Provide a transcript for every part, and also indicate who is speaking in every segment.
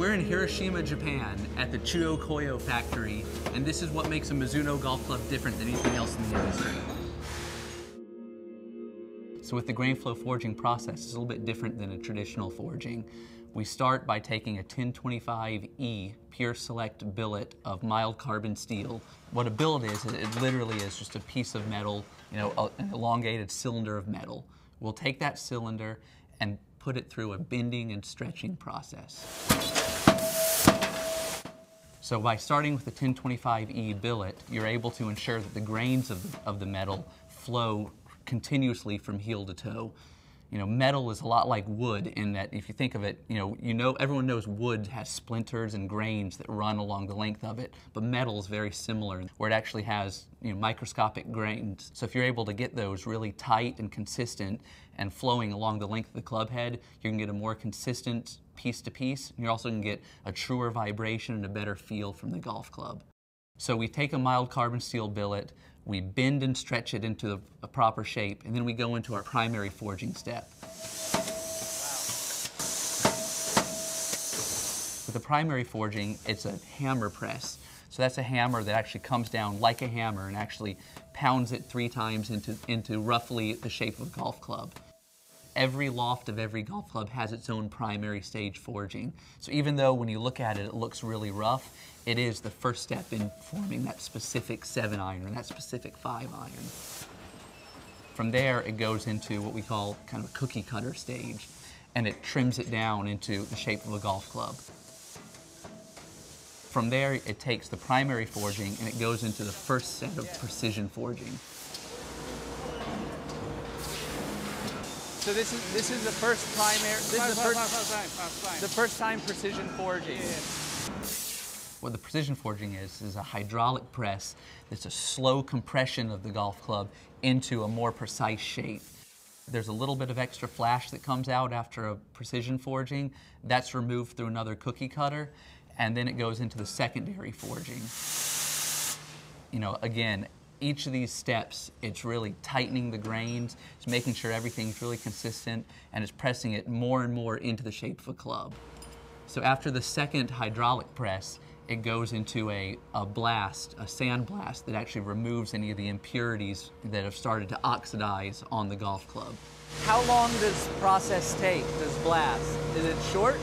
Speaker 1: we're in Hiroshima, Japan, at the Chuo factory, and this is what makes a Mizuno golf club different than anything else in the industry. So with the grain flow forging process, it's a little bit different than a traditional forging. We start by taking a 1025E pure select billet of mild carbon steel. What a billet is, it literally is just a piece of metal, an elongated cylinder of metal. We'll take that cylinder and put it through a bending and stretching process. So by starting with the 1025E billet, you're able to ensure that the grains of the metal flow continuously from heel to toe. Metal is a lot like wood in that if you think of it, everyone knows wood has splinters and grains that run along the length of it, but metal is very similar where it actually has microscopic grains. So if you're able to get those really tight and consistent and flowing along the length of the club head, you can get a more consistent piece to piece. You also can get a truer vibration and a better feel from the golf club. So we take a mild carbon steel billet, we bend and stretch it into a proper shape, and then we go into our primary forging step. With the primary forging, it's a hammer press. So that's a hammer that actually comes down like a hammer and actually pounds it 3 times into roughly the shape of a golf club. Every loft of every golf club has its own primary stage forging. So even though when you look at it, it looks really rough, it is the first step in forming that specific 7-iron or that specific 5-iron. From there, it goes into what we call kind of a cookie cutter stage, and it trims it down into the shape of a golf club. From there, it takes the primary forging and it goes into the first set of precision forging.
Speaker 2: So this is the first primary. This is the first time precision forging.
Speaker 1: What the precision forging is a hydraulic press that's a slow compression of the golf club into a more precise shape. There's a little bit of extra flash that comes out after a precision forging. That's removed through another cookie cutter, and then it goes into the secondary forging. Again, each of these steps, it's really tightening the grains, it's making sure everything's really consistent, and it's pressing it more and more into the shape of a club. So after the second hydraulic press, it goes into a blast, a sand blast, that actually removes any of the impurities that have started to oxidize on the golf club.
Speaker 2: How long does this process take, this blast? Is it short?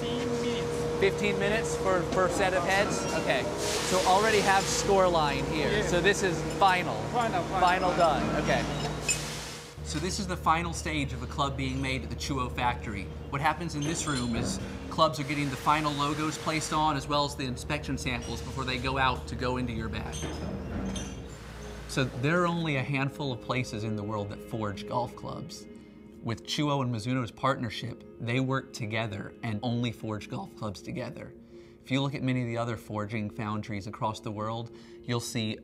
Speaker 3: 15 minutes.
Speaker 2: 15 minutes for a set of heads? Okay. So already have score line here.
Speaker 3: Yeah.
Speaker 2: So this is final. Final done. Okay.
Speaker 1: So this is the final stage of a club being made at the Chuo factory. What happens in this room is clubs are getting the final logos placed on as well as the inspection samples before they go out to go into your bag. So there are only a handful of places in the world that forge golf clubs. With Chuo and Mizuno's partnership, they work together and only forge golf clubs together. If you look at many of the other forging foundries across the world, you'll see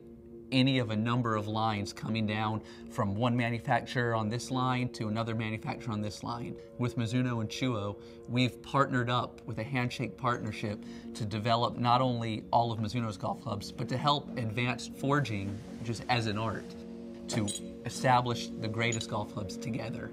Speaker 1: any of a number of lines coming down from one manufacturer on this line to another manufacturer on this line. With Mizuno and Chuo, we've partnered up with a handshake partnership to develop not only all of Mizuno's golf clubs, but to help advance forging just as an art, to establish the greatest golf clubs together.